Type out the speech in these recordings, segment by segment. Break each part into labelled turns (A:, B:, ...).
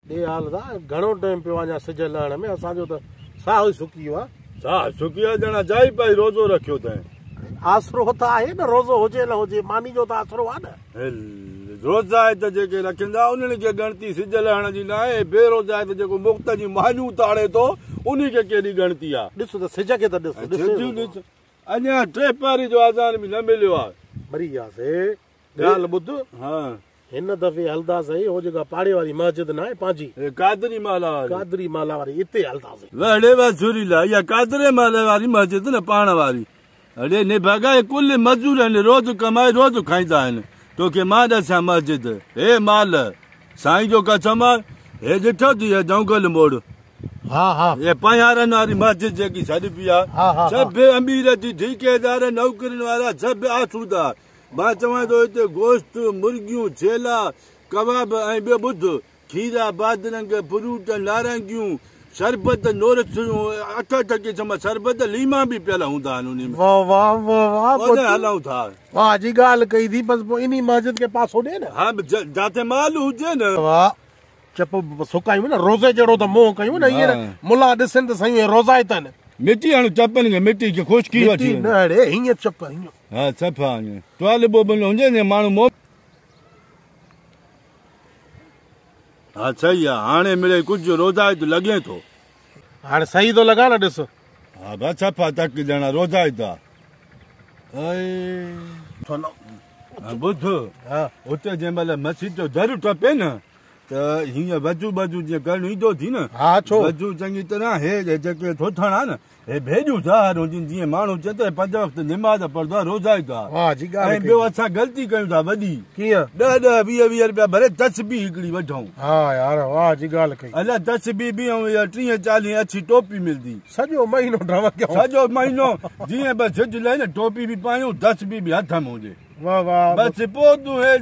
A: ॾे हाल घणो टाइम पियो अञा सिज लहण में असांजो त साह सुकी वियो आहे।
B: साह सुकी आहे ॼणा जाई पाई रोज़ो रखियो अथई।
A: आसरो त आहे न, रोज़ो हुजे न हुजे मानी जो त आसरो आहे न।
B: रोज़ा आहे त जेके रखंदा उन्हनि खे ॻणती सिज लहण जी न आहे। बेरोज़ा आहे त जेको मुफ़्त जी मानियूं ताड़े थो उन्ही खे केॾी ॻणती आहे।
A: ॾिस त सिज खे त ॾिस
B: अञा 3 पहिरीं जो आज़ान बि न मिलियो आहे।
A: मरी वियासीं। ॻाल्हि ॿुध,
B: हा
A: हिन दफ़े हलंदासीं हो जेका पाड़े वारी मस्जिद न आहे पंहिंजी
B: कादरी माला
A: वारी हिते हलंदासीं।
B: वड़े वसूरीला इहा कादरे माला वारी मस्जिद न पाण वारी। अड़े ने भॻाए कुल मज़दूर आहिनि, रोज़ कमाए रोज़ खाईंदा आहिनि। तोखे मां ॾसां मस्जिद हे माल साईं जो कसम आहे। हे ॾिठो थी जंगल मोड़,
A: हा हा
B: ये पयारनि वारी मस्जिद जेकी सॾ पई आहे। सभु अमीर थी ठेकेदार नौकरियुनि वारा सभु आसूदा। मां चवां थो हिते गोश्त मुर्गियूं छेला कबाब ऐं ॿियो ॿुध खीरा बादरंग फ्रूट नारंगियूं शरबत नोरसियूं 8 क़िस्म शरबत लीमा बि पियल हूंदा आहिनि उन में।
A: वाह वाह वाह वाह,
B: हलूं था।
A: वाह जी ॻाल्हि कई थी, बसि पोइ इन मस्जिद खे पासो ॾे न।
B: हा जिते माल हुजे न।
A: वाह चप सुकायूं न, रोज़े जहिड़ो त मोह कयूं न। हींअर मुला ॾिसनि त साईं रोज़ा अथनि।
B: मिटी हाणे चपनि खे मिटी खे खुशकी वठी
A: न अड़े हीअं चप हीअं।
B: हा सफ़ा टुवाल बोबल हुजे न माण्हू मोह। हा सही आहे, हाणे मिले कुझु रोज़ाइत लॻे थो।
A: हाणे सही थो लॻा न ॾिस।
B: हा बसि सफ़ा तक ॼणा रोज़ाइत आहे। ॿुध उते जंहिं महिल मस्जिद जो दर टपे न त हीअं वजू बजू जीअं करणु ईंदो थी न।
A: हा छो
B: वजू चङी तरह हे जेके थोथण आहे न हे भेॼूं था रोज़ जीअं माण्हू चए थो 5 वक़्त निमाज़ पढ़ंदो आहे रोज़ाइत आहे।
A: वाह जी ॻाल्हि।
B: ऐं ॿियो असां ग़लती कयूं था वॾी।
A: कीअं?
B: 10-20 रुपया भरे तस्बीह हिकिड़ी वठूं।
A: हा यार वाह जी ॻाल्हि कई।
B: अलाए तस्बीह बि ऐं 30-40 अच्छी टोपी मिलंदी।
A: सॼो महीनो ड्रामा कयूं।
B: सॼो महीनो जीअं बसि सिज लहे न टोपी बि पायूं तस्बीह बि हथ में हुजे।
A: वाह वाह
B: बसि पोइ तूं हे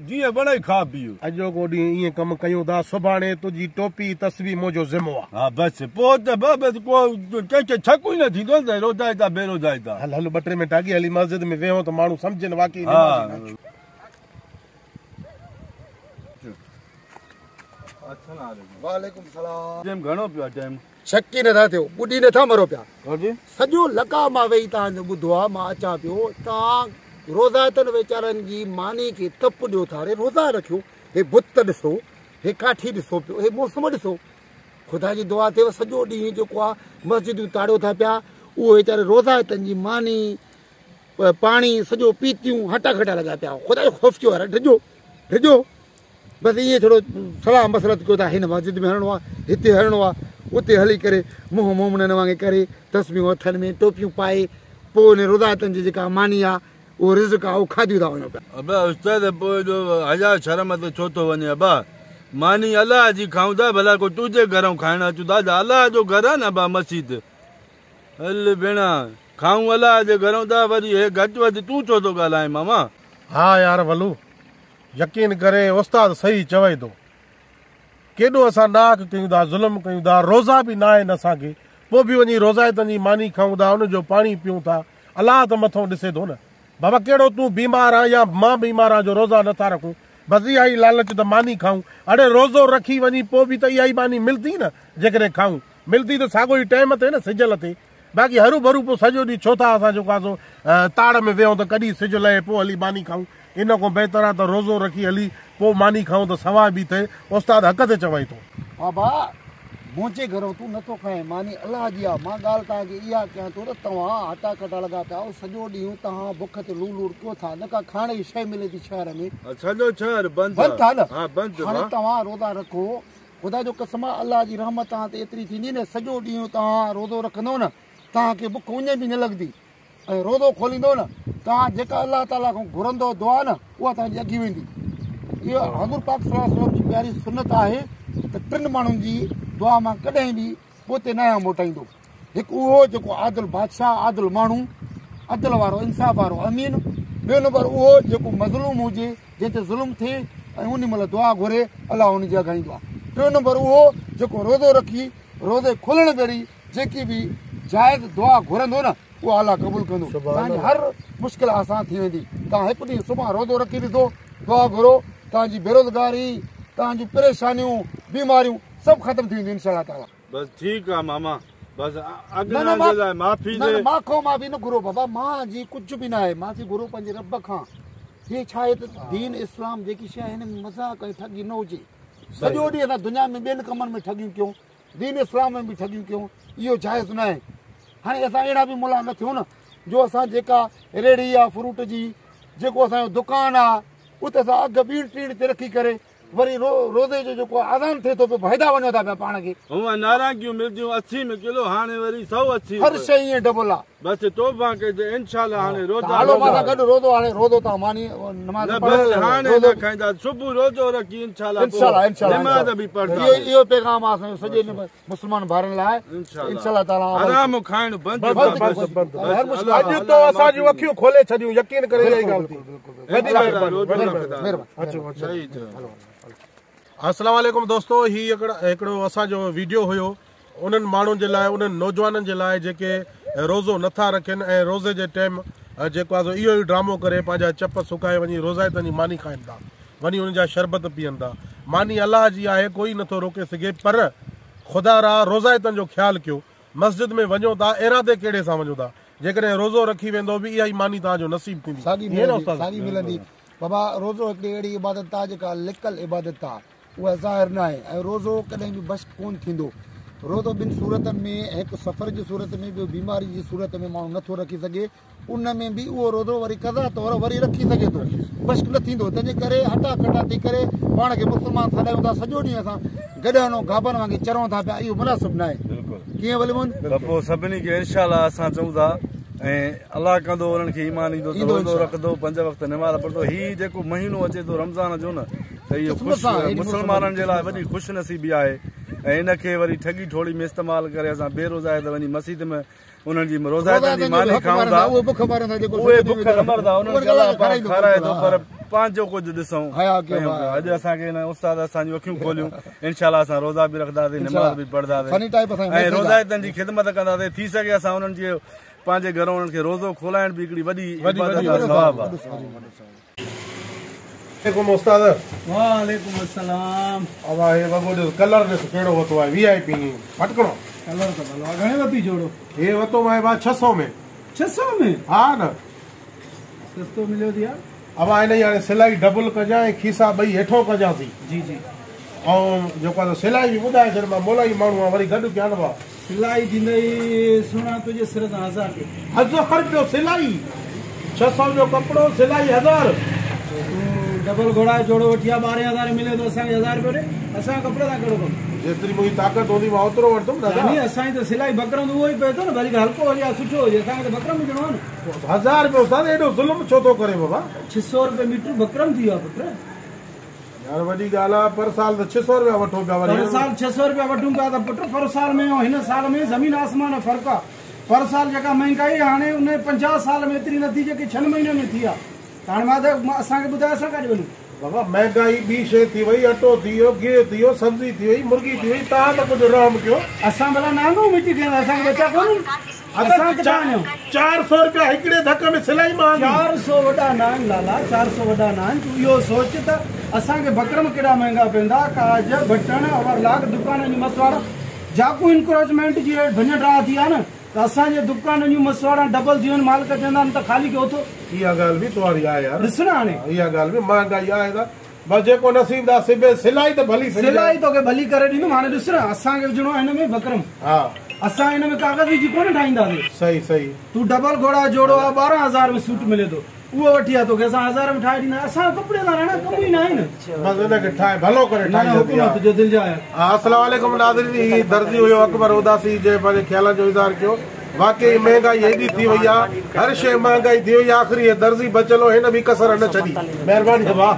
B: जीअं वणे खा पीओ।
A: अॼोको ॾींहुं ईअं कमु कयूं था, सुभाणे तुंहिंजी टोपी तस्बीह मुंहिंजो ज़िम्मो आहे।
B: हा बसि पोइ त बसि को कंहिंखे छकू ई न थींदो न रोज़ाइत आहे बेरोज़ाइत आहे।
A: हल हल 2-3 मिंट अॻे हली मस्जिद में वेहो त माण्हू सम्झनि वाक़ई। वालेकुम सलाम।
B: घणो पियो आहे टाइम?
A: शकी नथा थियो, ॿुधी नथा मरो पिया। सॼो लका मां वेही तव्हांजो ॿुधो आहे, मां अचां पियो। तव्हां रोज़ाइतनि वीचारनि जी मानी खे तप ॾियो था। हाणे रोज़ा रखियो, हे बुत ॾिसो, हे काठी ॾिसो पियो, हे मौसम ॾिसो। ख़ुदा जी दुआ थिएव सॼो ॾींहुं जेको आहे मस्जिदूं ताड़ियो था पिया। उहो वीचारे रोज़ाइतनि जी मानी पाणी सॼो पीतियूं हटा खटा लॻा पिया। ख़ुदा जो ख़ौफ़ कयो, डिॼो डिॼो बसि ईअं थोरो सलाह मसरत कयो था। हिन मस्जिद में हलणो आहे, हिते हलणो आहे, उते हली करे मुंहुं मोमननि वांगुरु करे तस्बीहूं हथनि में टोपियूं पाए पोइ हिन रोज़ाइतनि जी जेका मानी आहे उहो रिज़्क़ आहे उहो खादियूं था वञो पिया।
B: अबा उस्ताद पोइ जो हज़ार शर्म त छो थो वञे। अबा मानी अलाह जी खाऊं था, भला को तुंहिंजे घरों खाइण अचूं था। अलाह जो घर आहे न अबा मस्जिद। हल भेण खाऊं अलाह जे घरों था, वरी हे घटि वधि तूं छो थो ॻाल्हाए मामा?
A: हा यार वलू यकीन करे उस्ताद सही चवे थो। केॾो असां नाक कयूं था, ज़ुल्म कयूं था, रोज़ा बि न आहिनि असांखे, पोइ बि वञी रोज़ाइतनि जी मानी खाऊं था, उनजो पाणी पियूं था। अलाह त मथां ॾिसे थो न। बाबा कहिड़ो तूं बीमार आहे या मां बीमार आहियां जो रोज़ा नथा रखूं? बसि इहा ई लालच त मानी खाऊं। अड़े रोज़ो रखी वञी पोइ बि त इहा ई मानी मिलंदी न। जेकॾहिं खाऊं मिलंदी त साॻो ई टाइम ते न, सिजल ते। बाक़ी हरू भरू पोइ सॼो ॾींहुं छो था असां जेको आहे ताड़ में वेहूं त कॾहिं सिज लहे पोइ हली मानी खाऊं। इन खां बहितर आहे त रोज़ो रखी हली पोइ मानी खाऊं त सवाइ बि थिए। उस्ताद हक़ ते चवई थो।
C: बाबा मुंहिंजे घरों तूं नथो खाए, मानी अलाह जी आहे। मां ॻाल्हि तव्हांखे इहा कयां थो त तव्हां हटा कटा लॻा पिया हो, सॼो ॾींहुं तव्हां बुख ते लूड़ लूड़ कयो था। न का खाइण जी शइ मिले थी शहर में,
B: सॼो शहर बंदि
C: था न।
B: हाणे
C: तव्हां रोज़ा रखो, ख़ुदा जो कसम आहे अलाह जी रहमत तव्हां ते एतिरी थींदी न। सॼो ॾींहुं तव्हां रोज़ो रखंदव न, तव्हांखे बुख उञ बि न लॻंदी। ऐं रोज़ो खोलींदो न, तव्हां जेका अलाह ताला खां घुरंदो दुआ न उहा तव्हांजी अॻी वेंदी। इहा हज़ूर पाक सल्लल्लाहु अलैहि वसल्लम जी प्यारी सुनत आहे त 3 माण्हुनि जी दुआ मां कॾहिं बि पोते न मोटाईंदो। हिकु उहो जेको आदिल बादशाह, आदिल माण्हू, अदल वारो, इंसाफ़ वारो अमीन। ॿियो नंबर उहो जेको मज़लूम हुजे, जंहिं ते ज़ुल्म थिए ऐं उन महिल दुआ घुरे, अलाह उनजी अॻाईंदो आहे। टियों नंबर उहो जेको रोज़ो रखी रोज़े खुलण भेरी जेकी बि जाइज़ दुआ घुरंदो न उहा अलाह क़बूल कंदो। तव्हांजी हर मुश्किल आसान थी वेंदी। तव्हां हिकु ॾींहुं सुभाणे रोज़ो रखी ॾिसो, दुआ घुरो, तव्हांजी बेरोज़गारी, तव्हांजी परेशानियूं बीमारियूं सभु ख़तम थी वेंदियूं इंशाअल्लाह ताला।
B: बस ठीकु आहे मामा, बस
C: न
B: अॻियां जे लाइ माफ़ी
C: न मां खां माफ़ी न घुरो बाबा, मां जी कुझु बि न आहे, मां थी घुरो पंहिंजे रब खां। हे छा आहे त दीन इस्लाम जेकी शइ आहे हिन में मज़ाक ऐं ठगी न हुजे। सॼो ॾींहुं असां दुनिया में ॿियनि कमनि में ठगियूं कयूं, दीन इस्लाम में बि ठगियूं कयूं, इहो जाइज़ न आहे। हाणे असां अहिड़ा बि मुला न थियूं न जो असां जेका रेड़ी आहे फ्रूट जी, जेको असांजो दुकानु आहे, उते असां अघु ॿीड़ टीड़ ते रखी करे वरी रोज़े जो जेको आज़ान थिए थो पियो फ़ाइदा वञो था पिया पाण खे।
B: हूअं नारंगियूं मिलंदियूं 80 में किलो, हाणे वरी 180।
C: हर शइ ईअं डबल आहे।
B: बस तौबा कजे इंशाअल्लाह। हाणे रोज़ा
C: हलो मां सां गॾु रोज़ो, हाणे रोज़ो तव्हां मानी नमाज़
B: हाणे न खाईंदा, सुबुह रोज़ो रखी इंशाअल्लाह नमाज़ बि पढ़ंदा।
C: इहो पैगाम आहे असांजो सॼे मुस्लमान भाउरनि लाइ इंशाअल्लाह ताला।
B: हराम खाइण बंदि।
D: अॼु तो असांजूं अखियूं खोले छॾियूं, यकीन करे इहा ॻाल्हि थी। अस्सलाम वालेकुम दोस्तों, ही हिकिड़ो असांजो वीडियो हुयो उन्हनि माण्हुनि जे लाइ, उन्हनि नौजवाननि जे लाइ जेके रोज़ो नथा रखनि ऐं रोज़े जे टाइम जेको आहे इहो ई ड्रामो करे पंहिंजा चप सुकाए वञी रोज़ाइतनि जी मानी खाइनि था, वञी उन जा शरबत पीअनि था। मानी अलाह जी आहे, कोई नथो रोके सघे, पर ख़ुदा रा रोज़ाइतनि जो ख़्यालु कयो। मस्जिद में वञो था, इरादे कहिड़े सां वञो था, जेकॾहिं रोज़ो रखी वेंदो बि इहा ई मानी तव्हांजो नसीब थींदी,
C: साॻी मिलंदी। बाबा रोज़ो हिकिड़ी अहिड़ी इबादत आहे जेका लिकल इबादत आहे, उहा ज़ाहिर न आहे, ऐं रोज़ो कॾहिं बि बस कोन थींदो। रोज़ो ॿिनि सूरतनि में, हिकु सफ़र जी सूरत में, ॿियो बीमारी जी सूरत में माण्हू नथो रखी सघे, उन में बि उहो रोज़ो वरी कज़ा तौर वरी रखी सघे थो, बस न थींदो। तंहिंजे करे हटा कटा थी करे पाण खे मुस्लमान सॾायूं था, सॼो ॾींहुं असां गॾियानो गाबनि वांगुरु चरूं था पिया, इहो मुनासिब न आहे। कीअं भले
B: पोइ सभिनी खे इंशाअल्लाह असां चऊं था ऐं अलाह कंदो उन्हनि खे ईमान ईंदो, रोज़ो रखंदो, 5 वक़्त नमाज़ पढ़ंदो। हीउ जेको महीनो अचे थो रमज़ान जो न, त इहो मुस्लमाननि जे लाइ वॾी ख़ुशि नसीबी आहे। ऐं हिनखे वरी ठगी ठोड़ी में इस्तेमालु करे असां बेरोज़ाए त वञी मस्जिद में उन्हनि जी रोज़ाइतनि जी मानी खाऊं था, उहे बुख न मरंदा, उन्हनि खे अलाह पाक खाराए थो, पर पंहिंजो कुझु ॾिसूं। अॼु असांखे हिन उस्ताद असांजूं अखियूं खोलियूं, इंशाअल्लाह असां रोज़ा बि रखंदासीं, नमाज़ बि पढ़ंदासीं ऐं रोज़ाइतनि जी ख़िदमत कंदासीं। थी सघे असां उन्हनि जे पंहिंजे घर उन्हनि खे रोज़ो खोलाइण बि हिकिड़ी वॾी सवाब आहे।
D: उस्ताद
E: वालेकुम अस्सलाम।
D: अब हे वॻो कलर ॾिस कहिड़ो वरितो आहे, VIP फटकणो
E: कलर त भलो घणे वती जोड़ो?
D: हे वरितो आहे 600 में।
E: 600 में?
D: हा न,
E: सस्तो मिलियो थी यार।
D: अब हिन जी हाणे सिलाई डबल कजां ऐं खीसा ॿई हेठो कजां थी।
E: जी जी।
D: ऐं जेको आहे सिलाई बि ॿुधाए छॾ, मां मोलाई माण्हू आहे, वरी गॾु कयां न भाउ।
E: सिलाई थींदई सुणा तुंहिंजे सिर तां 1000 रुपया।
D: 1000 रुपयो सिलाई? 600 जो कपिड़ो, सिलाई 1000?
E: डबल घोड़ा जोड़ो वठी 12,000 मिले तो असांखे 1000 रुपया ॾे। असां कपिड़े सां कहिड़ो कमु?
D: जेतिरी मुंहिंजी ताक़त हूंदी मां ओतिरो वठंदुमि दादा।
E: असांजी त सिलाई बकरम उहो ई पए थो न, भली हल्को हुजे या सुठो हुजे, असांखे त बकरम विझणो आहे न।
D: 1000 रुपयो सां एॾो ज़ुल्म छो थो करे बाबा?
E: 600 रुपए मीटर बकरम थी वियो आहे पुट।
D: यार वॾी ॻाल्हि आहे, पर साल त 600 रुपया वठो पिया।
E: पर साल 600 रुपया वठूं पिया त पुट, पर साल में हिन साल में ज़मीन आसमान जो फ़र्क़ु आहे। पर साल जेका महांगाई हाणे उन 50 साल में एतिरी नथी जेकी 6 महीने में थी आहे। हाणे मां त असांखे ॿुधाए असां काॾे वञूं?
D: बाबा महांगाई ॿी शइ थी वई, अटो थी वियो, गिहु थी वियो, सब्जी थी वई, मुर्गी थी वई, तव्हां त कुझु रहम कयो।
E: असां भला नांगो मिटी कयूं, असांखे बचा कोन्हनि।
D: 400 रुपया हिकिड़े धक में सिलाई मां
E: 400 वॾा न आहिनि लाला, 400 वॾा न आहिनि। तूं इहो सोच त असांखे बकरम केॾा महांगा पवंदा, काज बटण ओवरलॉक दुकाननि जी मसवाड़ा, जाकू इंक्रोचमेंट जी भञ ड्रा थी आहे न, त असांजे दुकाननि जूं मसवाड़ा डबल थी वञनि, मालिक चवंदा आहिनि त ख़ाली कयो थो।
D: इहा ॻाल्हि बि तुम्हारी आहे यार,
E: ॾिस न हाणे
D: इहा ॻाल्हि बि महांगाई आहे त बस जेको नसीब आहे सिबे। सिलाई त भली
E: सिलाई तोखे भली करे ॾींदुमि। हाणे ॾिस न, असांखे विझणो आहे हिन में बकरम।
D: हा,
E: असां हिन में कागज़ विझी कोन ठाहींदासीं।
D: सही सही।
E: तूं डबल घोड़ा जोड़ो आहे 12,000 में सूट मिले थो, उहो वठी आहे तोखे असां 1000 में ठाहे ॾींदा। असां कपिड़े सां रहणा कमु ई न आहे न,
D: बस हिनखे ठाहे भलो करे ठाहे।
E: तुंहिंजो दिलि जा आहे।
D: अस्सलाम वालेकुम नाज़रीन, ही दर्जी हुयो अकबर उदासी जे पंहिंजे ख़्यालनि जो इज़हार कयो। वाकई महांगाई एॾी थी वई आहे, हर शइ महांगाई थी वई आहे, आख़िरी दर्जी बचियलु हिन बि कसर न छॾी। महिरबानी भाउ।